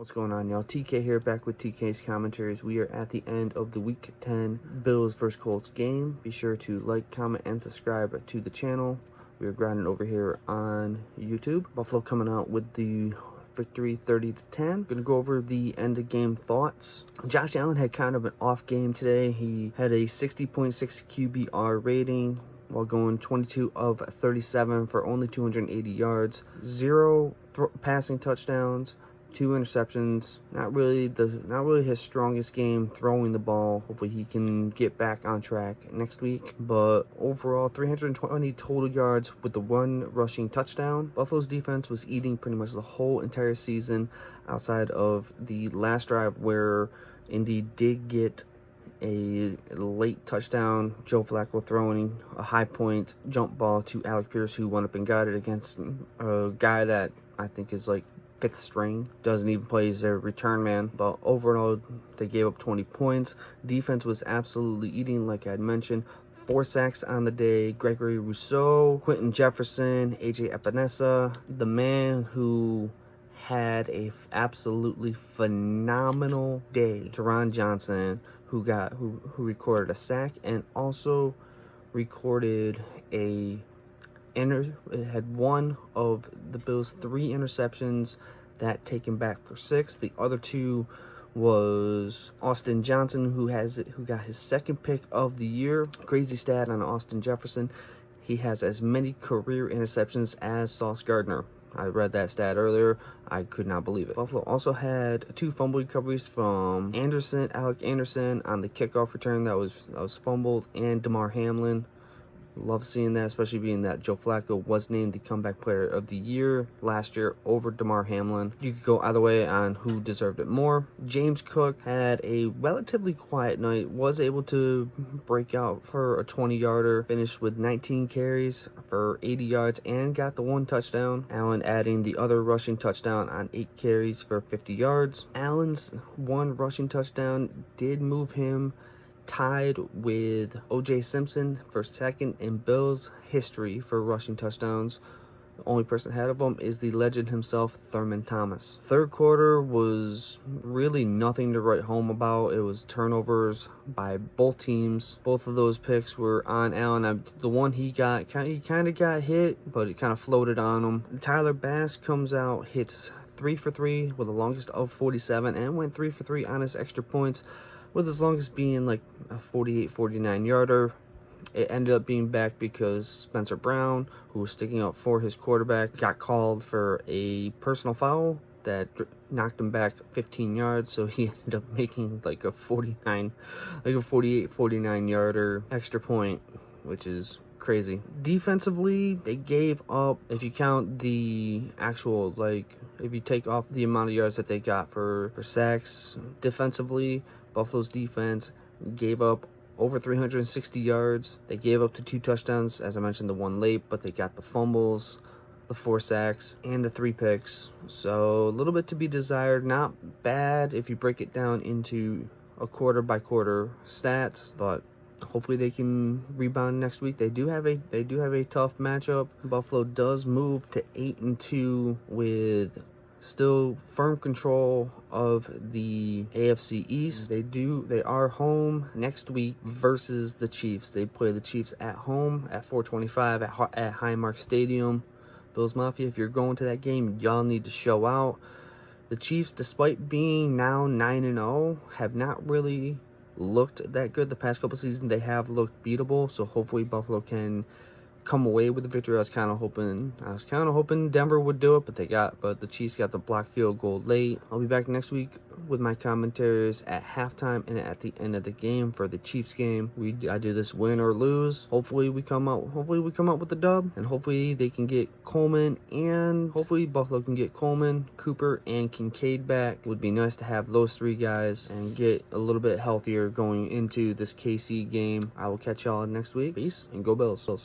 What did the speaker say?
What's going on, y'all? TK here, back with TK's Commentaries. We are at the end of the Week 10 Bills vs. Colts game. Be sure to like, comment, and subscribe to the channel. We are grinding over here on YouTube. Buffalo coming out with the victory 30-10. Gonna go over the end of game thoughts. Josh Allen had kind of an off game today. He had a 60.6 QBR rating while going 22 of 37 for only 280 yards, 0 passing touchdowns, 2 interceptions. Not really his strongest game throwing the ball. Hopefully he can get back on track next week. But overall, 320 total yards with the 1 rushing touchdown. Buffalo's defense was eating pretty much the whole entire season outside of the last drive where Indy did get a late touchdown. Joe Flacco throwing a high point jump ball to Alec Pierce, who went up and got it against a guy that I think is like 5th string, doesn't even play as their return man. But overall, they gave up 20 points. Defense was absolutely eating, like I had mentioned. 4 sacks on the day. Gregory Rousseau, Quentin Jefferson, AJ Epinesa, the man who had a absolutely phenomenal day, Teron Johnson, who recorded a sack and also recorded had one of the Bills' 3 interceptions that taken back for 6. The other 2 was Austin Johnson, who got his 2nd pick of the year. Crazy stat on Austin Jefferson: he has as many career interceptions as Sauce Gardner. I read that stat earlier. I could not believe it. Buffalo also had 2 fumble recoveries from Alec Anderson on the kickoff return that was fumbled, and Damar Hamlin. Love seeing that, especially being that Joe Flacco was named the comeback player of the year last year over Damar Hamlin. You could go either way on who deserved it more. James Cook had a relatively quiet night, was able to break out for a 20-yarder, finished with 19 carries for 80 yards and got the 1 touchdown. Allen adding the other rushing touchdown on 8 carries for 50 yards. Allen's 1 rushing touchdown did move him tied with O.J. Simpson for 2nd in Bills history for rushing touchdowns. The only person ahead of him is the legend himself, Thurman Thomas. 3rd quarter was really nothing to write home about. It was turnovers by both teams. Both of those picks were on Allen. The one he kind of got hit, but it kind of floated on him. Tyler Bass comes out, hits 3 for 3 with the longest of 47, and went 3 for 3 on his extra points, with his longest being like a 48-49 yarder. It ended up being back because Spencer Brown, who was sticking up for his quarterback, got called for a personal foul that knocked him back 15 yards. So he ended up making like a 48-49 yarder extra point, which is crazy. Defensively, they gave up, if you count the actual, if you take off the amount of yards that they got for sacks, defensively, Buffalo's defense gave up over 360 yards. They gave up the 2 touchdowns, as I mentioned, the 1 late, but they got the fumbles, the 4 sacks, and the 3 picks. So a little bit to be desired. Not bad if you break it down into a quarter-by-quarter stats, but hopefully they can rebound next week. They do have a tough matchup. Buffalo does move to 8-2 with still firm control of the AFC East. They are home next week versus the Chiefs. They play the Chiefs at home at 4:25 at Highmark Stadium. Bills Mafia, if you're going to that game, y'all need to show out. The Chiefs, despite being now 9-0, have not really looked that good the past couple seasons. They have looked beatable, so hopefully Buffalo can come away with the victory. I was kind of hoping Denver would do it, but the Chiefs got the blocked field goal late. I'll be back next week with my commentaries at halftime and at the end of the game for the Chiefs game. I do this win or lose. Hopefully we come out with the dub, and hopefully they can get Coleman, and hopefully Buffalo can get Coleman, Cooper, and Kincaid back. It would be nice to have those 3 guys and get a little bit healthier going into this KC game. I will catch y'all next week. Peace and go Bills.